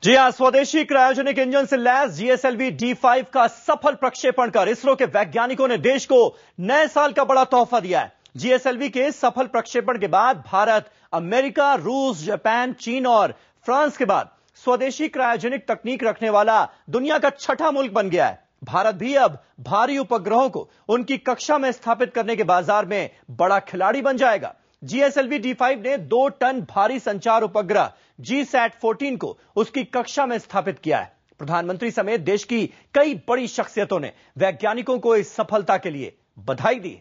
जी हां, स्वदेशी cryogenic engine से लैस जीएसएलवी D5 का सफल प्रक्षेपण कर इसरो के वैज्ञानिकों ने देश को नए साल का बड़ा तोहफा दिया है। जीएसएलवी के सफल प्रक्षेपण के बाद भारत अमेरिका, रूस, जापान, चीन और फ्रांस के बाद स्वदेशी क्रायोजेनिक तकनीक रखने वाला दुनिया का छठा मुल्क बन गया है। भारत भी अब भारी उपग्रहों को उनकी कक्षा में स्थापित करने के बाजार में बड़ा खिलाड़ी बन जाएगा। जीएसएलवी D5 ने 2 टन भारी संचार उपग्रह GSAT-14 को उसकी कक्षा में स्थापित किया है। प्रधानमंत्री समेत देश की कई बड़ी शख्सियतों ने वैज्ञानिकों को इस सफलता के लिए बधाई दी।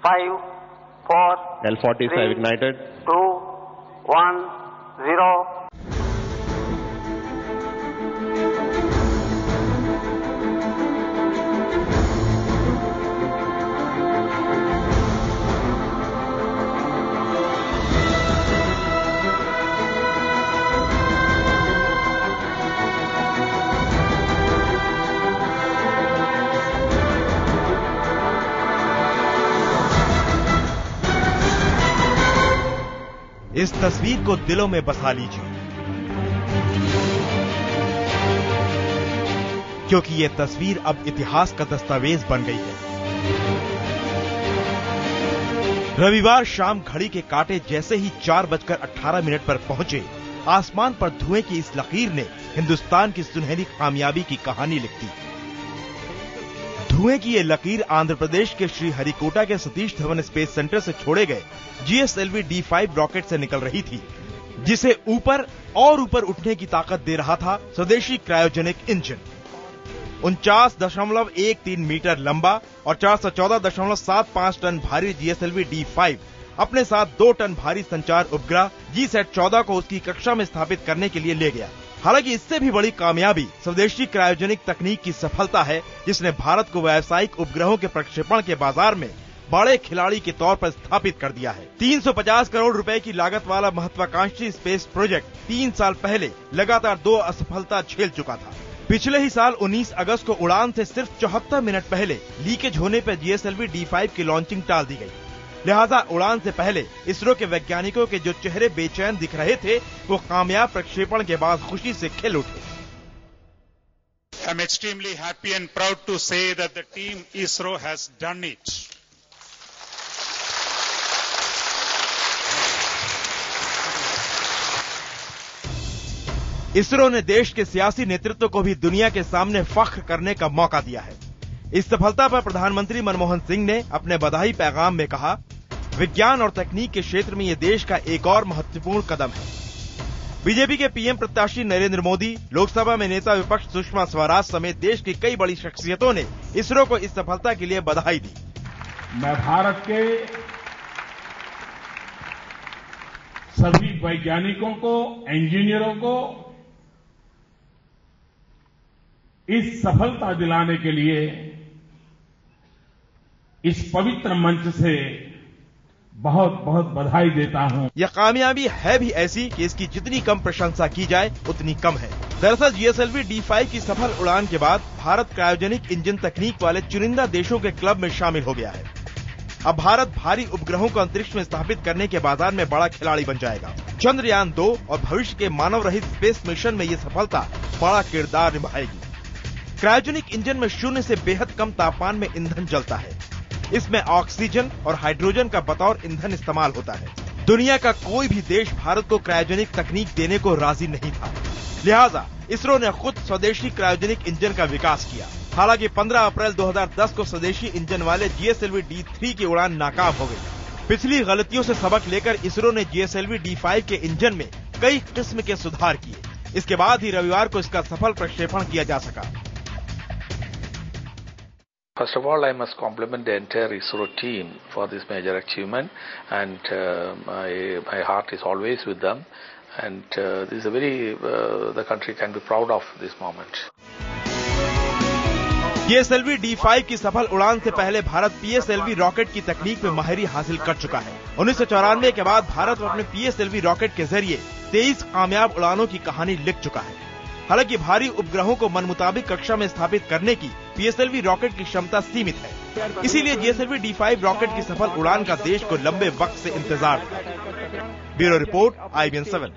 5, 4, L45 ignited. 2, 1, 0. इस तस्वीर को दिलों में बसा लीजिए, क्योंकि ये तस्वीर अब इतिहास का दस्तावेज बन गई है। रविवार शाम घड़ी के कांटे जैसे ही 4:18 पर पहुंचे, आसमान पर धुएं की इस लकीर ने हिंदुस्तान की सुनहरी कामयाबी की कहानी लिख दी। धुएं की ये लकीर आंध्र प्रदेश के श्रीहरिकोटा के सतीश धवन स्पेस सेंटर से छोड़े गए जीएसएलवी D5 रॉकेट से निकल रही थी, जिसे ऊपर और ऊपर उठने की ताकत दे रहा था स्वदेशी क्रायोजेनिक इंजन। 49.13 मीटर लंबा और 414.75 टन भारी जीएसएलवी D5 अपने साथ 2 टन भारी संचार उपग्रह GSAT-14 को उसकी कक्षा में स्थापित करने के लिए ले गया। हालांकि इससे भी बड़ी कामयाबी स्वदेशी क्रायोजेनिक तकनीक की सफलता है, जिसने भारत को व्यावसायिक उपग्रहों के प्रक्षेपण के बाजार में बड़े खिलाड़ी के तौर पर स्थापित कर दिया है। 350 करोड़ रुपए की लागत वाला महत्वाकांक्षी स्पेस प्रोजेक्ट 3 साल पहले लगातार 2 असफलता झेल चुका था। पिछले ही साल 19 अगस्त को उड़ान से सिर्फ 74 मिनट पहले लीकेज होने पर जीएसएलवी D5 की लॉन्चिंग टाल दी गई। लिहाजा उड़ान से पहले इसरो के वैज्ञानिकों के जो चेहरे बेचैन दिख रहे थे, वो कामयाब प्रक्षेपण के बाद खुशी से खिल उठे। I'm extremely happy and proud to say that the team ISRO has done it. ISRO ने देश के सियासी नेतृत्व को भी दुनिया के सामने फख्र करने का मौका दिया है। इस सफलता पर प्रधानमंत्री मनमोहन सिंह ने अपने बधाई पैगाम में कहा, विज्ञान और तकनीक के क्षेत्र में यह देश का एक और महत्वपूर्ण कदम है। बीजेपी के पीएम प्रत्याशी नरेंद्र मोदी, लोकसभा में नेता विपक्ष सुषमा स्वराज समेत देश की कई बड़ी शख्सियतों ने इसरो को इस सफलता के लिए बधाई दी। मैं भारत के सभी वैज्ञानिकों को, इंजीनियरों को इस सफलता दिलाने के लिए इस पवित्र मंच से बहुत बहुत बधाई देता हूं। यह कामयाबी है भी ऐसी कि इसकी जितनी कम प्रशंसा की जाए उतनी कम है। दरअसल जीएसएलवी D5 की सफल उड़ान के बाद भारत क्रायोजेनिक इंजन तकनीक वाले चुनिंदा देशों के क्लब में शामिल हो गया है। अब भारत भारी उपग्रहों को अंतरिक्ष में स्थापित करने के बाजार में बड़ा खिलाड़ी बन जाएगा। चंद्रयान 2 और भविष्य के मानव रहित स्पेस मिशन में ये सफलता बड़ा किरदार निभाएगी। क्रायोजेनिक इंजन में शून्य से बेहद कम तापमान में ईंधन जलता है। इसमें ऑक्सीजन और हाइड्रोजन का बतौर ईंधन इस्तेमाल होता है। दुनिया का कोई भी देश भारत को क्रायोजेनिक तकनीक देने को राजी नहीं था। लिहाजा इसरो ने खुद स्वदेशी क्रायोजेनिक इंजन का विकास किया। हालांकि 15 अप्रैल 2010 को स्वदेशी इंजन वाले जीएसएलवी D3 की उड़ान नाकाम हो गई। पिछली गलतियों से सबक लेकर इसरो ने जीएसएलवी D5 के इंजन में कई किस्म के सुधार किए। इसके बाद ही रविवार को इसका सफल प्रक्षेपण किया जा सका। First of all, I must compliment the entire ISRO team for this major achievement, and my heart is always with them. And this is a the country can be proud of this moment. GSLV D5 की सफल उड़ान से पहले Bharat PSLV rocket की तकनीक में माहिरी हासिल कर चुका है। 1994 के बाद भारत अपने PSLV रॉकेट के जरिए 23 कामयाब उड़ानों की कहानी लिख चुका है। हालांकि भारी उपग्रहों को मनमुताबिक कक्षा में स्थापित करने की PSLV रॉकेट की क्षमता सीमित है। इसीलिए जीएसएलवी D5 रॉकेट की सफल उड़ान का देश को लंबे वक्त से इंतजार था। Bureau report, IBN 7।